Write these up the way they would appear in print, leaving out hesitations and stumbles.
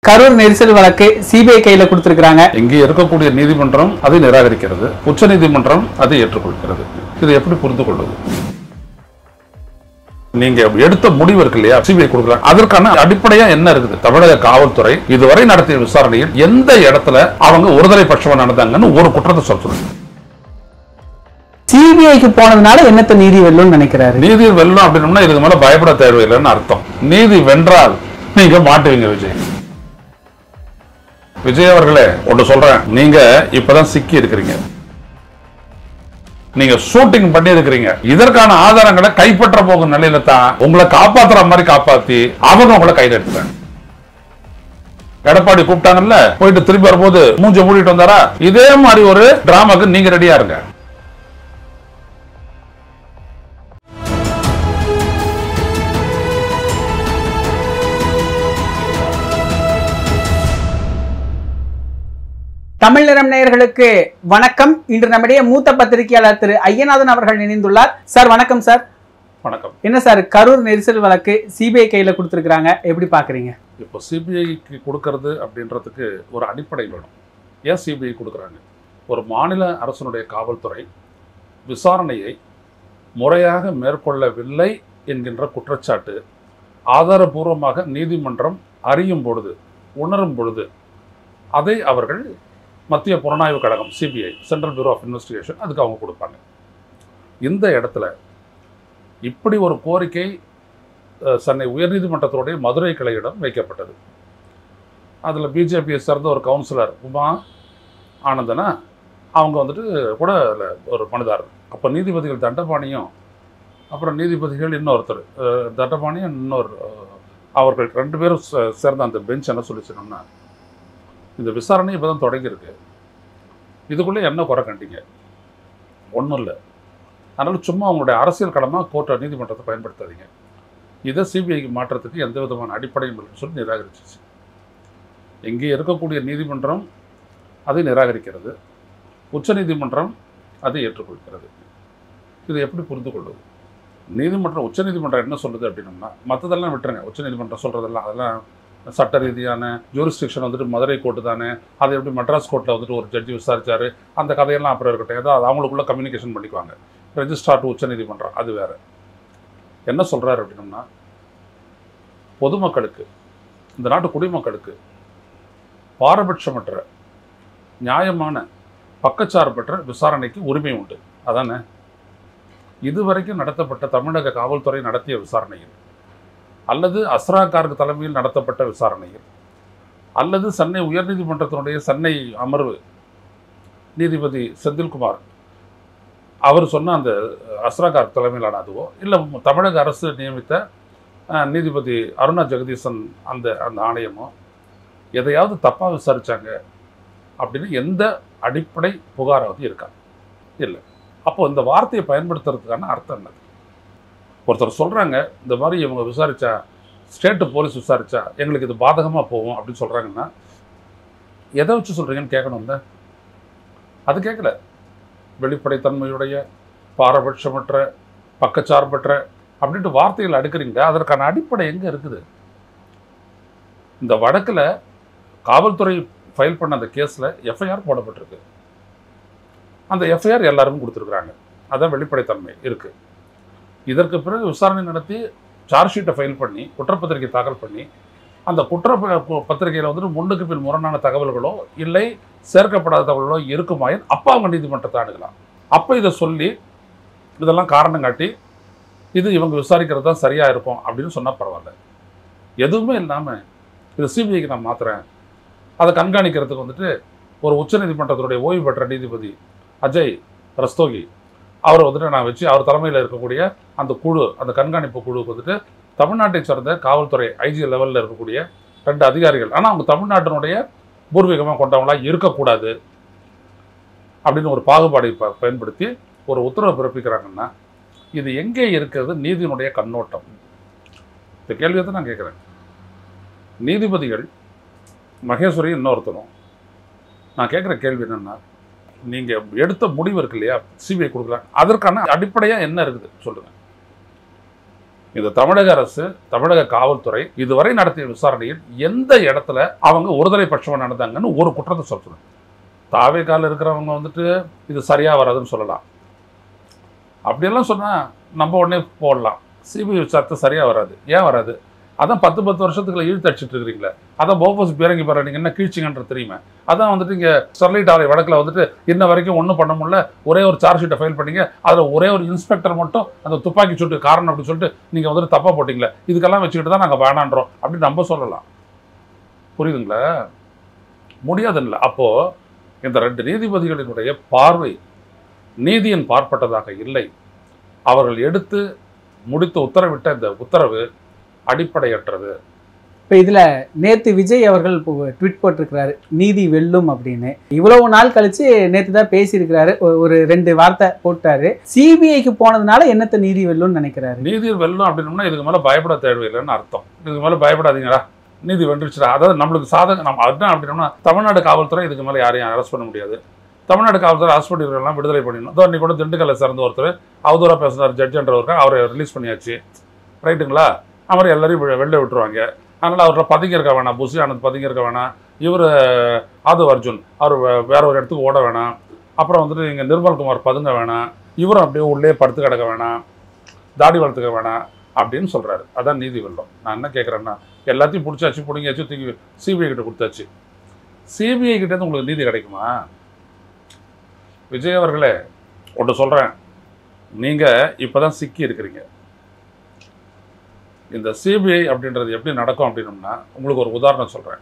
கரூர் நெரிசல் வழக்கு சிபிஐ கையில கொடுத்திருக்காங்க. இங்கே இருக்கக்கூடிய நீதிமன்றம் அதை நிராகரிக்கிறது, உச்ச நீதிமன்றம் அதை ஏற்றுக்கொள்கிறது. இதை எப்படி புரிந்து கொள்வது? நீங்க எடுத்த முடிவு இருக்கு இல்லையா, சிபிஐ கொடுக்குறாங்க, அதற்கான அடிப்படையா என்ன இருக்குது? தமிழக காவல்துறை இதுவரை நடத்திய விசாரணையில் எந்த இடத்துல அவங்க ஒருதலை பட்சமா நடந்தாங்கன்னு ஒரு குற்றத்தை சொல்றாங்க. சிபிஐக்கு போனதுனால என்னத்த நீதி வெல்லும் நினைக்கிறாரு. நீதி வெல்லும் அப்படின்னா இதுக்கு மேல பயப்பட தேவையில்லைன்னு அர்த்தம். நீதி வென்றால் நீங்க மாட்டுவீங்க. விஜய் அவர்களே ஒன்று சொல்றேன், நீங்க இப்பதான் சிக்கி இருக்கிறீங்க, நீங்க ஷூட்டிங் பண்ணி இருக்கிறீங்க. இதற்கான ஆதாரங்களை கைப்பற்ற போகும் நிலையில தான் உங்களை காப்பாத்துற மாதிரி காப்பாத்தி அவங்க உங்களை கையில் எடுத்துட்டாங்க. எடப்பாடி கூப்பிட்டாங்கல்ல, போயிட்டு திரும்பி வரும்போது மூஞ்ச மூடிட்டு வந்தாரா, இதே மாதிரி ஒரு டிராமாக்கு நீங்க ரெடியா இருங்க. தமிழ் நிறம் நேயர்களுக்கு வணக்கம். இன்று நம்முடைய மூத்த பத்திரிகையாளர் திரு ஐயநாதன் அவர்கள் இணைந்துள்ளார். சார் வணக்கம். சார் வணக்கம். என்ன சார், கரூர் நெரிசல் வழக்கு சிபிஐ கையில கொடுத்திருக்காங்க, எப்படி பாக்குறீங்க? இப்போ சிபிஐக்கு கொடுக்கறது அப்படின்றதுக்கு ஒரு அடிப்படை வேணும். ஏன் சிபிஐ கொடுக்குறாங்க? ஒரு மாநில அரசனுடைய காவல்துறை விசாரணையை முறையாக மேற்கொள்ளவில்லை என்கின்ற குற்றச்சாட்டு ஆதாரபூர்வமாக நீதிமன்றம் அறியும் பொழுது, உணரும் பொழுது, அதை அவர்கள் மத்திய புலனாய்வு கழகம் CBI, central bureau of investigation, அதுக்கு அவங்க கொடுப்பாங்க. இந்த இடத்துல இப்படி ஒரு கோரிக்கை சென்னை உயர்நீதிமன்றத்தினுடைய மதுரை கிளையிடம் வைக்கப்பட்டது. அதில் பிஜேபியை சேர்ந்த ஒரு கவுன்சிலர் உமா ஆனந்தனா அவங்க வந்துட்டு கூட ஒரு மனுதாரர். அப்போ நீதிபதிகள் தண்டபாணியும் அப்புறம் நீதிபதிகள் இன்னொருத்தர் தண்டபாணியும் இன்னொரு அவர்கள் ரெண்டு பேரும் சேர்ந்த அந்த பெஞ்ச் என்ன சொல்லிச்சுன்னா, இந்த விசாரணை இப்போ தான் தொடங்கியிருக்கு, இதுக்குள்ளே என்ன குறை கண்டிங்க? ஒன்றும் இல்லை, அதனால் சும்மா அவங்களுடைய அரசியல் கடமை கோர்ட்டை நீதிமன்றத்தை பயன்படுத்தாதீங்க, இதை சிபிஐக்கு மாற்றத்துக்கு எந்த விதமான அடிப்படையும் இல்லைன்னு சொல்லி நிராகரிச்சிச்சு. இங்கே இருக்கக்கூடிய நீதிமன்றம் அதை நிராகரிக்கிறது, உச்ச நீதிமன்றம் அதை ஏற்றுக்கொள்கிறது. இதை எப்படி புரிந்து கொள்வது? நீதிமன்றம், உச்ச நீதிமன்றம் என்ன சொல்லுது அப்படின்னோம்னா, மற்றதெல்லாம் விட்டுருங்க, உச்ச நீதிமன்றம் சொல்கிறதெல்லாம் அதெல்லாம் சட்ட ரீதியான ஜூரிஸ்டிக்ஷன் வந்துட்டு மதுரை கோர்ட்டு தானே, அதை எப்படி மெட்ராஸ் கோர்ட்டில் வந்துட்டு ஒரு ஜட்ஜி விசாரிச்சாரு, அந்த கதையெல்லாம் அப்புறம் இருக்கட்டும், ஏதோ அது அவங்களுக்குள்ள கம்யூனிகேஷன் பண்ணிக்குவாங்க. ரெஜிஸ்ட்ரார் டு உச்ச நீதிமன்றம் அது வேறு. என்ன சொல்கிறாரு அப்படின்னோம்னா, பொதுமக்களுக்கு, இந்த நாட்டு குடிமக்களுக்கு பாரபட்சமற்ற நியாயமான பக்கச்சார்பற்ற விசாரணைக்கு உரிமை உண்டு. அதானே இதுவரைக்கும் நடத்தப்பட்ட தமிழக காவல்துறை நடத்திய விசாரணையில், அல்லது அஸ்ரா கார்க் தலைமையில் நடத்தப்பட்ட விசாரணையில், அல்லது சென்னை உயர்நீதிமன்றத்தினுடைய சென்னை அமர்வு நீதிபதி செந்தில்குமார் அவர் சொன்ன அந்த அஸ்ரா கார்க் தலைமையிலான அதுவோ, இல்லை தமிழக அரசு நியமித்த நீதிபதி அருணா ஜெகதீசன் அந்த அந்த ஆணையமோ எதையாவது தப்பாக விசாரித்தாங்க அப்படின்னு எந்த அடிப்படை புகாராவது இருக்கா? இல்லை. அப்போது இந்த வார்த்தையை பயன்படுத்துறதுக்கான அர்த்தம் என்னது? ஒருத்தர் சொல்கிறாங்க, இந்த மாதிரி இவங்க விசாரித்தா, ஸ்டேட்டு போலீஸ் விசாரித்தா எங்களுக்கு இது பாதகமாக போகும் அப்படின்னு சொல்கிறாங்கன்னா, எதை வச்சு சொல்கிறீங்கன்னு கேட்கணும்ல. அது கேட்கல. வெளிப்படைத்தன்மையுடைய, பாரபட்சமற்ற, பக்கச்சார்பற்ற அப்படின்ட்டு வார்த்தைகள் அடுக்குறீங்க. அதற்கான அடிப்படை எங்கே இருக்குது? இந்த வழக்கில் காவல்துறை ஃபைல் பண்ண அந்த கேஸில் எஃப்ஐஆர் போடப்பட்டிருக்கு. அந்த எஃப்ஐஆர் எல்லாருக்கும் கொடுத்துருக்குறாங்க. அதான் வெளிப்படைத்தன்மை இருக்குது. இதற்கு பிறகு விசாரணை நடத்தி சார்ஜ் ஷீட்டை ஃபைல் பண்ணி குற்றப்பத்திரிகை தாக்கல் பண்ணி, அந்த பத்திரிகையில் வந்துட்டு முன்னுக்கு பின் முரணான தகவல்களோ இல்லை சேர்க்கப்படாத தகவல்களோ இருக்குமாயின் அப்போ அவங்க நீதிமன்றத்தை அணுகலாம். அப்போ இதை சொல்லி இதெல்லாம் காரணம் காட்டி இது இவங்க விசாரிக்கிறது தான் சரியாக இருக்கும் அப்படின்னு சொன்னால் பரவாயில்ல. எதுவுமே இல்லாமல் இது சிபிஐக்கு நான் மாற்றுறேன், அதை கண்காணிக்கிறதுக்கு வந்துட்டு ஒரு உச்ச நீதிமன்றத்தினுடைய ஓய்வு பெற்ற நீதிபதி அஜய் ரஸ்தோகி அவரை வந்துட்டு நான் வச்சு அவர் தலைமையில் இருக்கக்கூடிய அந்த குழு, அந்த கண்காணிப்பு குழுவுக்கு வந்துட்டு தமிழ்நாட்டை சேர்ந்த காவல்துறை ஐஜி லெவலில் இருக்கக்கூடிய 2 அதிகாரிகள், ஆனால் அவங்க தமிழ்நாட்டினுடைய பூர்வீகமாக கொண்டவங்களாக இருக்கக்கூடாது அப்படின்னு ஒரு பாகுபாடை பயன்படுத்தி ஒரு உத்தரவு பிறப்பிக்கிறாங்கன்னா, இது எங்கே இருக்கிறது நீதியினுடைய கண்ணோட்டம்? இந்த கேள்வியை தான் நான் கேட்குறேன். நீதிபதிகள் மகேஸ்வரி இன்னொருத்தரும், நான் கேட்குற கேள்வி என்னென்னா, நீங்கள் எடுத்த முடிவு இருக்கு இல்லையா, சிபிஐ கொடுக்குறாங்க, அதற்கான அடிப்படையாக என்ன இருக்குது சொல்லுங்கள். இந்த தமிழக அரசு, தமிழக காவல்துறை இதுவரை நடத்திய விசாரணையில் எந்த இடத்துல அவங்க ஒருதலை பட்சமாக நடந்தாங்கன்னு ஒரு குற்றத்தை சொல்லணும். தாவேக்கால இருக்கிறவங்க வந்துட்டு இது சரியா வராதுன்னு சொல்லலாம். அப்படியெல்லாம் சொன்னால் நம்ம உடனே போடலாம். சிபிஐ விசாரத்தை சரியா வராது. ஏன் வராது? அதான் 10 வருஷத்துக்குள்ள இழுத்தடிச்சிட்டு இருக்கிறீங்களே. அதான் போபஸ் பீரங்கி பாரு நீங்கள் என்ன கீழ்ச்சிங்கன்றது தெரியுமா? அதான் வந்துட்டு இங்கே ஸ்டெர்லைட் ஆலை வழக்கில் வந்துட்டு இன்ன வரைக்கும் ஒன்றும் பண்ண முடியல. ஒரே ஒரு சார்ஜ் ஷீட்டை ஃபைல் பண்ணீங்க. அதில் ஒரே ஒரு இன்ஸ்பெக்டர் மட்டும் அந்த துப்பாக்கி சூட்டு காரணம் அப்படின்னு சொல்லிட்டு நீங்கள் வந்துட்டு தப்பாக போட்டிங்களே. இதுக்கெல்லாம் வச்சுக்கிட்டு தான் நாங்கள் வேணான்றோம் அப்படின்னு நம்ம சொல்லலாம். புரியுதுங்களா? முடியாதுல்ல. அப்போது இந்த 2 நீதிபதிகளினுடைய பார்வை நீதியின் பார்ப்பட்டதாக இல்லை. அவர்கள் எடுத்து முடித்து உத்தரவிட்ட இந்த உத்தரவு அடிப்படையற்றது. இப்போ இதில் நேற்று விஜய் அவர்கள் ட்வீட் போட்டிருக்கிறாரு, நீதி வெல்லும் அப்படின்னு. இவ்வளவு நாள் கழிச்சு நேற்று தான் பேசியிருக்கிறாரு, ஒரு 2 வார்த்தை போட்டாரு. சிபிஐக்கு போனதுனால என்னத்தை நீதி வெல்லும்னு நினைக்கிறாரு? நீதி வெல்லும் அப்படின்னோம்னா இதுக்கு மேலே பயப்பட தேவையில்லைன்னு அர்த்தம். இதுக்கு மேலே பயப்படாதீங்களா, நீதி வென்றுச்சுடா. அதாவது நம்மளுக்கு சாதகம். நம்ம அதுதான் அப்படின்னோம்னா தமிழ்நாடு காவல்துறை இதுக்கு மேலே யாரையும் அரெஸ்ட் பண்ண முடியாது. தமிழ்நாடு காவல்துறை அரெஸ்ட் பண்ணிருக்கலாம், விடுதலை பண்ணிடணும். அதோ இன்னைக்கு கூட திண்டுக்கல்லை சேர்ந்த ஒருத்தர் அவதூறாக பேசினார் ஜட்ஜன்றவருக்கு, அவரை ரிலீஸ் பண்ணியாச்சு. ரைட்டுங்களா? அவர் எல்லாரையும் வெளில விட்டுருவாங்க. அதனால் அவரில் பதுங்கி இருக்க வேணாம், புசி ஆனந்த் பதுங்கி இருக்க வேணாம், இவர் ஆதவ் அர்ஜுன் அவர் வேற ஒரு இடத்துக்கு ஓட வேணாம். அப்புறம் வந்துட்டு இங்கே நிர்மல்குமார் பதுங்க வேணாம், இவரும் அப்படியே உள்ளே படுத்து கிடக்க வேணாம், தாடி வளர்த்துக்க வேணாம் அப்படின்னு சொல்கிறாரு. அதான் நீதி வெல்லும். நான் என்ன கேட்குறேன்னா, எல்லாத்தையும் பிடிச்சாச்சு, பிடிங்காச்சு, தூக்கி சிபிஐ கிட்ட கொடுத்தாச்சு. சிபிஐ கிட்டேருந்து உங்களுக்கு நீதி கிடைக்குமா? விஜய் அவர்களே ஒன்று சொல்கிறேன், நீங்கள் இப்போ தான் சிக்கி இருக்கிறீங்க. இந்த சிபிஐ அப்படின்றது எப்படி நடக்கும் அப்படின்னோம்னா, உங்களுக்கு ஒரு உதாரணம் சொல்கிறேன்.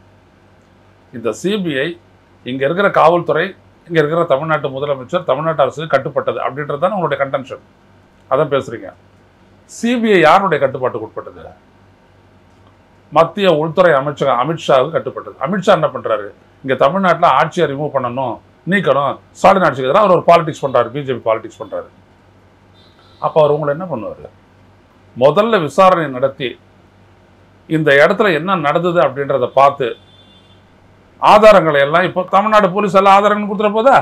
இந்த சிபிஐ இங்கே இருக்கிற காவல்துறை, இங்கே இருக்கிற தமிழ்நாட்டு முதலமைச்சர், தமிழ்நாட்டு அரசுக்கு கட்டுப்பட்டது அப்படின்றது தான் உங்களுடைய கன்டென்ஷன். அதான் பேசுகிறீங்க. சிபிஐ யாருடைய கட்டுப்பாட்டுக்கு உட்பட்டது? மத்திய உள்துறை அமைச்சர் அமித்ஷாவுக்கு கட்டுப்பட்டது. அமித்ஷா என்ன பண்ணுறாரு? இங்கே தமிழ்நாட்டில் ஆட்சியை ரிமூவ் பண்ணணும், நீக்கணும், ஸ்டாலின் ஆட்சிக்கு எதிராக அவர் ஒரு பாலிடிக்ஸ் பண்ணுறாரு, பிஜேபி பாலிடிக்ஸ் பண்ணுறாரு. அப்போ அவர் உங்களை என்ன பண்ணுவார்? முதல்ல விசாரணை நடத்தி இந்த இடத்துல என்ன நடந்தது அப்படின்றத பார்த்து ஆதாரங்களை எல்லாம், இப்போ தமிழ்நாடு போலீஸ் எல்லா ஆதாரங்களும் கொடுத்துட போதா?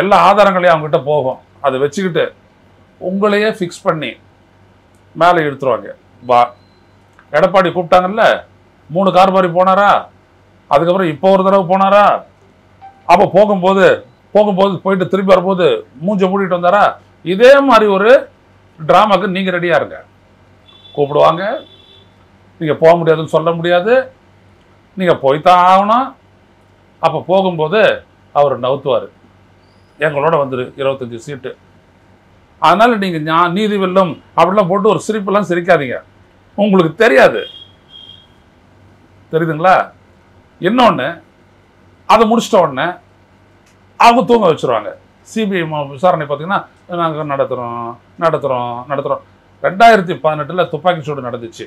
எல்லா ஆதாரங்களையும் அவங்ககிட்ட போகும். அதை வச்சுக்கிட்டு உங்களையே ஃபிக்ஸ் பண்ணி மேலே இழுத்துருவாங்க. எடப்பாடி கூப்பிட்டாங்கல்ல, 3 கார் மாதிரி போனாரா, அதுக்கப்புறம் இப்போ ஒரு தடவை போனாரா, அப்போ போகும்போது போயிட்டு திரும்பி வரும்போது மூஞ்ச மூடிட்டு வந்தாரா, இதே மாதிரி ஒரு டிராமாக்கு நீங்கள் ரெடியாக இருங்க. கூப்பிடுவாங்க, நீங்கள் போக முடியாதுன்னு சொல்ல முடியாது, நீங்கள் போய்த்தான் ஆகணும். அப்போ போகும்போது அவர் நவுத்துவார், எங்களோட வந்துரு 25 சீட்டு. அதனால் நீங்கள் நீதி வெல்லும் அப்படிலாம் போட்டு ஒரு சிரிப்பெல்லாம் சிரிக்காதீங்க. உங்களுக்கு தெரியாது, தெரியுதுங்களா? இன்னொன்று, அதை முடிச்சிட்ட உடனே அவங்க தூங்க வச்சுருவாங்க. சிபிஐ விசாரணை பார்த்தீங்கன்னா நாங்கள் நடத்துகிறோம். 2018 துப்பாக்கி சூடு நடந்துச்சு,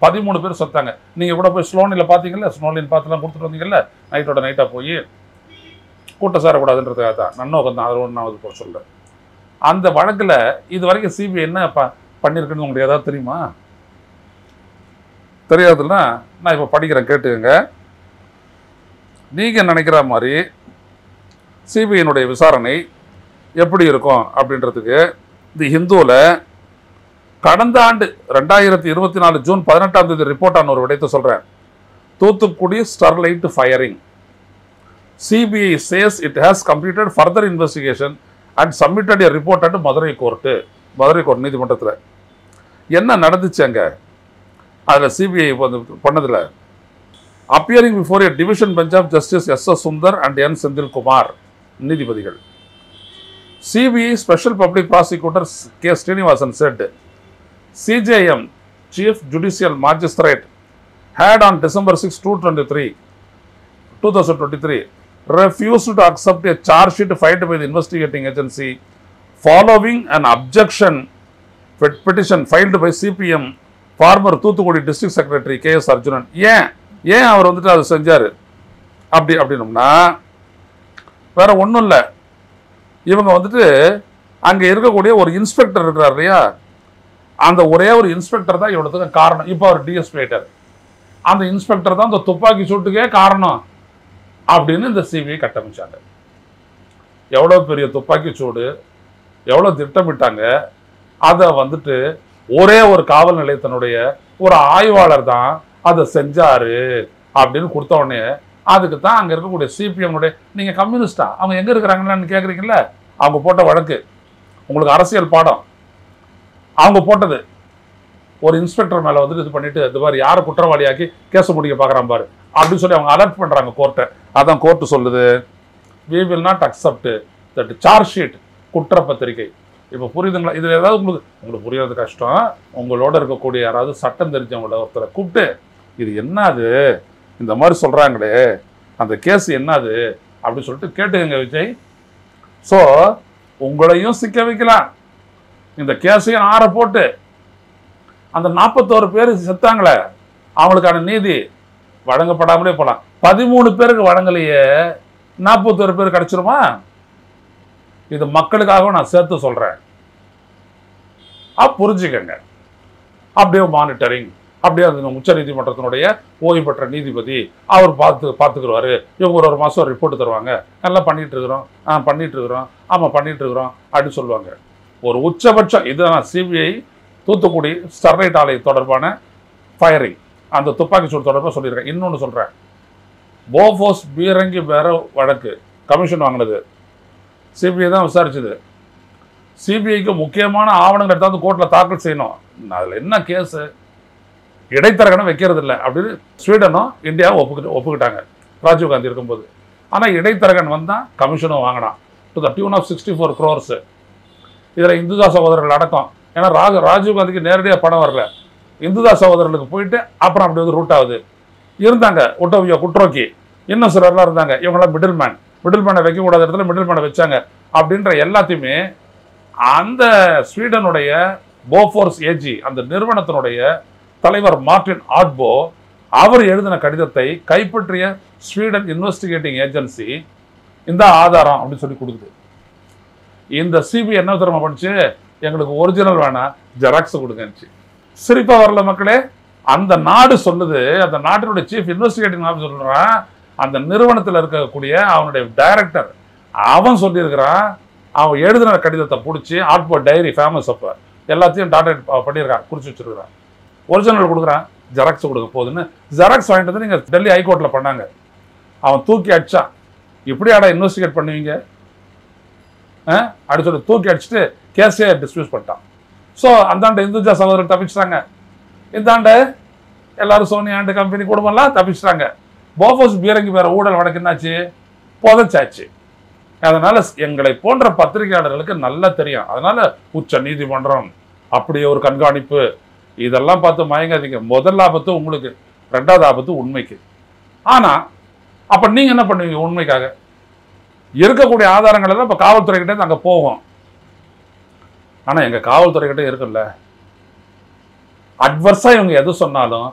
13 பேர் செத்தாங்க. நீங்கள் கூட போய் ஸ்லோனியில் பார்த்தீங்கல்ல, ஸ்னோலின் பார்த்துலாம் கொடுத்துட்டு வந்தீங்கல்ல, நைட்டாக போய் கூட்டம் சேரக்கூடாதுன்றதுக்காக தான், நன்னோக்கம் தான். அது ஒன்று நான் போக சொல்ல. அந்த வழக்கில் இது வரைக்கும் சிபிஐ என்ன பண்ணியிருக்குன்னு உங்களுக்கு ஏதாவது தெரியுமா? தெரியாதுன்னா நான் இப்போ படிக்கிறேன், கேட்டுக்கங்க. நீங்கள் நினைக்கிற மாதிரி சிபிஐனுடைய விசாரணை எப்படி இருக்கும் அப்படின்றதுக்கு தி ஹிந்துவில் கடந்த ஆண்டு 2024 ஜூன் 18 ரிப்போர்ட் ஆன ஒரு விடயத்தை சொல்கிறேன். Thoothukudi Sterlite firing. CBI case it has completed further investigation and submitted a report at Madurai court நீதிமன்றத்தில். என்ன நடந்துச்சு அங்கே? அதில் சிபிஐ பண்ணதில் appearing before a division bench of justice S S. Sundar and N. Senthilkumar நீதிபதிகள். CBI Special Public Prosecutor K. Srinivasan said CJM Chief Judicial Magistrate had on December 6, 2023 refused to accept a charge sheet filed by the investigating agency following an objection petition filed by CPM former Thuthukudi District Secretary K.S. Arjunan. ஏன் அவர் வந்துட்டு அதை செஞ்சார் அப்படின்னோம்னா வேற ஒன்றும் இல்லை. இவங்க வந்துட்டு அங்கே இருக்கக்கூடிய ஒரு இன்ஸ்பெக்டர் இருக்கிறார் இல்லையா, அந்த ஒரே ஒரு இன்ஸ்பெக்டர் தான் இவ்வளோத்துக்கு காரணம். இப்போ அவர் டிஎஸ்பி ஆயிட்டார். அந்த இன்ஸ்பெக்டர் தான் இந்த துப்பாக்கி சூட்டுக்கே காரணம் அப்படின்னு இந்த சிபிஐ கட்டமைச்சாங்க. எவ்வளோ பெரிய துப்பாக்கி சூடு, எவ்வளோ திட்டமிட்டாங்க, அதை வந்துட்டு ஒரே ஒரு காவல் நிலையத்தினுடைய ஒரு ஆய்வாளர் தான் அதை செஞ்சாரு அப்படின்னு கொடுத்த உடனே அதுக்கு தான் அங்க இருக்கக்கூடிய சிபிஎம்னுடைய, நீங்க கம்யூனிஸ்டா, அவங்க எங்க இருக்கிறாங்கன்னு கேக்குறீங்கல்ல, அவங்க போட்ட வழக்கு உங்களுக்கு அரசியல் பாடம். அவங்க போட்டது ஒரு இன்ஸ்பெக்டர் மேல வந்துட்டு இது பண்ணிட்டு இந்த மாதிரி யாரை குற்றவாளியாக்கி கேஸ் முடிக்க பாக்குறான் பாரு அப்படின்னு சொல்லி அவங்க அலர்ட் பண்றாங்க கோர்ட்டை. அதான் கோர்ட்டு சொல்லுது, we will not accept that charge sheet, குற்றப்பத்திரிகை. இப்போ புரியுதுங்களா? இதுல ஏதாவது உங்களுக்கு புரியாது கஷ்டம். உங்களோட இருக்கக்கூடிய யாராவது சட்டம் தெரிஞ்சவங்கள ஒருத்தரை கூப்பிட்டு இது என்னது இந்த மாதிரி சொல்றாங்களே அந்த கேஸ் என்னது அப்படின்னு சொல்லிட்டு கேட்டுக்கங்க விஜய். ஸோ உங்களையும் சிக்க வைக்கலாம், இந்த கேஸையும் ஆற போட்டு அந்த 41 பேர் செத்தாங்களே அவங்களுக்கான நீதி வழங்கப்படாமலே போலாம். 13 பேருக்கு வழங்கலையே, 41 பேர் கிடைச்சிருமா? இது மக்களுக்காக நான் சேர்த்து சொல்றேன். புரிஞ்சுக்கங்க. அப்படியே மானிட்டரிங், அப்படியே அந்த உச்ச நீதிமன்றத்தினுடைய ஓய்வு பெற்ற நீதிபதி அவர் பார்த்துக்குருவாரு. இவங்க ஒரு மாதம் ரிப்போர்ட் தருவாங்க, எல்லாம் பண்ணிட்டு இருக்கிறோம் ஆமாம் பண்ணிட்டு இருக்கிறோம் அப்படின்னு சொல்லுவாங்க. ஒரு உச்சபட்சம் இதுதான் சிபிஐ தூத்துக்குடி ஸ்டெர்லைட் ஆலை தொடர்பான ஃபயரிங், அந்த துப்பாக்கி சூடு தொடர்பாக சொல்லியிருக்கேன். இன்னொன்று சொல்கிறேன், போஃபோர்ஸ் பீரங்கி பேர வழக்கு கமிஷன் வாங்கினது சிபிஐ தான் விசாரிச்சது. சிபிஐக்கு முக்கியமான ஆவணங்கள் எடுத்தாந்து கோர்ட்டில் தாக்கல் செய்யணும். அதில் என்ன கேஸு, இடைத்தரகனை வைக்கிறது இல்லை அப்படின்னு ஸ்வீடனும் இந்தியாவும் ஒப்புக்கிட்டாங்க ராஜீவ்காந்தி இருக்கும்போது. ஆனால் இடைத்தரகன் வந்தால் கமிஷனும் வாங்கினான் to the tune of 64 crores. இதில் இந்துதா சகோதரர்கள் அடக்கம். ஏன்னா ராஜீவ்காந்திக்கு நேரடியாக பணம் வரல, இந்துதா சகோதரர்களுக்கு போயிட்டு அப்புறம் அப்படி வந்து ரூட் ஆகுது. இருந்தாங்க ஒட்டோவியோ குட்ரோக்கி, இன்னும் சிலர்லாம் இருந்தாங்க. இவங்களாம் மிடில் மேனை வைக்கக்கூடாத இடத்துல மிடில் மேனை வச்சாங்க. அப்படின்ற எல்லாத்தையுமே அந்த ஸ்வீடனுடைய போஃபோர்ஸ் ஏஜி அந்த நிறுவனத்தினுடைய தலைவர் மார்டின் ஆட்போ அவர் எழுதின கடிதத்தை கைப்பற்றிய ஸ்வீடன் இன்வெஸ்டிகேட்டிங் ஏஜென்சி இந்த ஆதாரம் அப்படின்னு சொல்லி கொடுக்குது. இந்த சிபிஐ என்ன தெரியுமா பண்ணுச்சு, எங்களுக்கு ஒரிஜினல் வேணாம் ஜெராக்ஸ் கொடுங்கச்சு. சிரிப்பா வரல மக்களே. அந்த நாடு சொல்லுது, அந்த நாட்டினுடைய சீஃப் இன்வெஸ்டிகேட்டிங் ஆஃபீஸர் சொல்றான், அந்த நிறுவனத்தில் இருக்கக்கூடிய அவனுடைய டைரக்டர் அவன் சொல்லியிருக்கிறான், அவன் எழுதின கடிதத்தை பிடிச்சி ஆட்போ டைரி ஃபேமஸ் அப்போ எல்லாத்தையும் டாட்டா பண்ணியிருக்கான், குறிச்சு வச்சிருக்கிறான். ஒரிஜினல் கொடுக்குறான், ஜெராக்ஸ் கொடுக்க போகுதுன்னு ஜெராக்ஸ் வாங்கிட்டு வந்து நீங்கள் டெல்லி ஹைகோர்ட்டில் பண்ணாங்க. அவன் தூக்கி அடிச்சான். இப்படியாடா இன்வெஸ்டிகேட் பண்ணுவீங்க அப்படி சொல்லி தூக்கி அடிச்சுட்டு கேஸே டிஸ்மிஸ் பண்ணிட்டான். ஸோ அந்தாண்ட இந்துஜா சகோதரர் தப்பிச்சிட்டாங்க, இந்தாண்ட எல்லாரும் சோனியா ஆண்டு கம்பெனி குடும்பம்லாம் தப்பிச்சிட்டாங்க. போஃபோர்ஸ் பீரங்கி வேற ஊழல் வழக்கு என்னாச்சு, புதைச்சாச்சு. அதனால எங்களை போன்ற பத்திரிகையாளர்களுக்கு நல்லா தெரியும். அதனால உச்ச நீதிமன்றம் அப்படியே ஒரு கண்காணிப்பு, இதெல்லாம் பார்த்து மயங்காதீங்க. முதல் ஆபத்து உங்களுக்கு, ரெண்டாவது ஆபத்து உண்மைக்கு. ஆனா அப்ப நீங்க என்ன பண்ணுவீங்க? உண்மைக்காக இருக்கக்கூடிய ஆதாரங்கள் எல்லாம் இப்ப காவல்துறை கிட்டே அங்க போகும். ஆனா எங்க காவல்துறை கிட்டே இருக்குல்ல, அட்வர்ஸா இவங்க எது சொன்னாலும்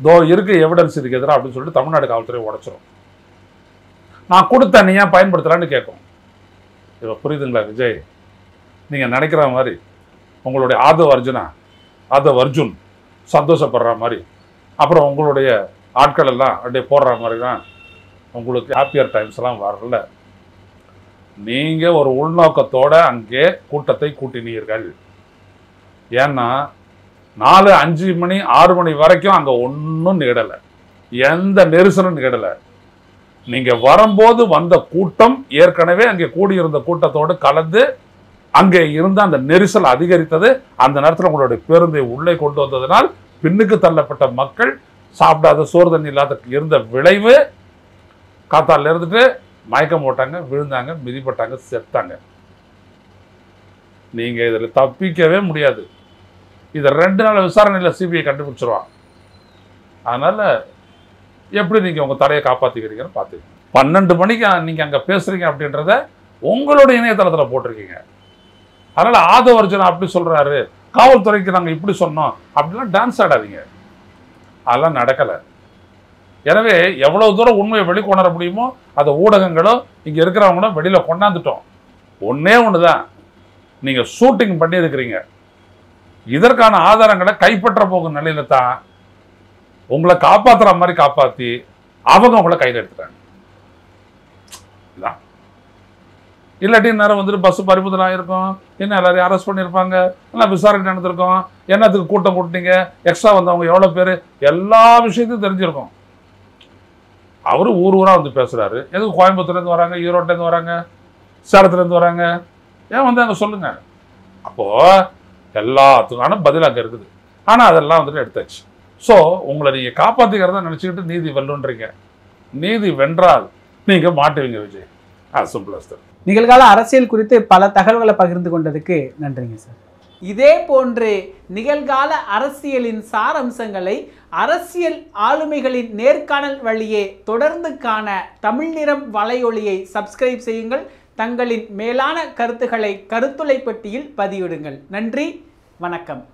தோ இருக்கு எவிடன்ஸ் இதுக்கு எதிராக அப்படின்னு சொல்லிட்டு தமிழ்நாடு காவல்துறை உடைச்சிரும். நான் கொடுத்த நீ ஏன் பயன்படுத்தலான்னு கேட்கும். இப்போ புரியுதுங்களா விஜய்? நீங்க நினைக்கிற மாதிரி உங்களுடைய ஆதவ் அர்ஜுன் சந்தோஷப்படுற மாதிரி, அப்புறம் உங்களுடைய ஆட்கள் எல்லாம் அப்படியே போடுற மாதிரி தான் உங்களுக்கு ஹாப்பியர் டைம்ஸ் எல்லாம் வரல. நீங்க ஒரு உள்நோக்கத்தோட அங்கே கூட்டத்தை கூட்டினீர்கள். ஏன்னா 4, 5 மணி 6 மணி வரைக்கும் அங்க ஒன்றும் நிகழலை, எந்த நெரிசலும் நிகழலை. நீங்க வரும்போது வந்த கூட்டம் ஏற்கனவே அங்கே கூடியிருந்த கூட்டத்தோடு கலந்து அங்கே இருந்த அந்த நெரிசல் அதிகரித்தது. அந்த நேரத்தில் உங்களுடைய பேருந்தை உள்ளே கொண்டு வந்ததனால் பின்னுக்கு தள்ளப்பட்ட மக்கள் சாப்பிடாத சோறு தண்ணி இல்லாத இருந்த விளைவு, காத்தால இருந்துட்டு மயக்கம் போட்டாங்க, விழுந்தாங்க, மிதிப்பட்டாங்க, செத்தாங்க. நீங்க இதில் தப்பிக்கவே முடியாது. இதை 2 நாள் விசாரணையில் சிபிஐ கண்டுபிடிச்சிருவான். அதனால எப்படி நீங்க உங்க தடையை காப்பாத்திக்கிறீங்கன்னு பார்த்து 12 மணிக்கு நீங்க அங்க பேசுறீங்க அப்படின்றத உங்களுடைய இணையதளத்தில் போட்டிருக்கீங்க. அதனால ஆதவ் அர்ஜுன் அப்படி சொல்றாரு, காவல்துறைக்கு நாங்க இப்படி சொன்னோம் அப்படிலாம் டான்ஸ் ஆடாதீங்க. அதெல்லாம் நடக்கலை. எனவே எவ்வளவு தூரம் உண்மையை வெளிக்கொணர முடியுமோ அதை ஊடகங்களும் இங்க இருக்கிறவங்களும் வெளியில கொண்டாந்துட்டோம். ஒன்னே ஒண்ணுதான், நீங்க ஷூட்டிங் பண்ணி இருக்கிறீங்க. இதற்கான ஆதாரங்களை கைப்பற்ற போகும் நிலையில தான் உங்களை காப்பாத்துற மாதிரி காப்பாத்தி அவங்க உங்களை கையில் எடுத்துட்டாங்க. இல்லாட்டி நேரம் வந்துட்டு பஸ் பறிமுதல் ஆகிருக்கும், என்ன எல்லாரையும் அரெஸ்ட் பண்ணியிருப்பாங்க, எல்லாம் விசாரணை நடந்திருக்கும், என்னத்துக்கு கூட்டம் கூட்டினீங்க, எக்ஸ்ட்ரா வந்தவங்க எவ்வளோ பேர், எல்லா விஷயத்தையும் தெரிஞ்சிருக்கும். அவரு ஊர் ஊராக வந்து பேசுகிறாரு. எதுக்கு கோயம்புத்தூர்லேருந்து வராங்க, ஈரோட்லேருந்து வராங்க, சேலத்துலேருந்து வராங்க, ஏன் வந்து அங்கே சொல்லுங்க. அப்போது எல்லாத்துக்கான பதில் அங்கே இருக்குது. ஆனால் அதெல்லாம் வந்துட்டு எடுத்தாச்சு. ஸோ உங்களை நீங்கள் காப்பாற்றிக்கிறதா நினச்சிக்கிட்டு நீதி வெல்லுன்றீங்க. நீதி வென்றால் நீங்கள் மாட்டுவீங்க விஜய். Simple as that. நிகழ்கால அரசியல் குறித்து பல தகவல்களை பகிர்ந்து கொண்டதுக்கு நன்றிங்க சார். இதே போன்று நிகழ்கால அரசியலின் சாரம்சங்களை அரசியல் ஆளுமைகளின் நேர்காணல் வழியே தொடர்ந்து காண தமிழ் நிறம் வலையொலியை சப்ஸ்கிரைப் செய்யுங்கள். தங்களின் மேலான கருத்துக்களை கருத்துளை பெட்டியில் பதிவிடுங்கள். நன்றி, வணக்கம்.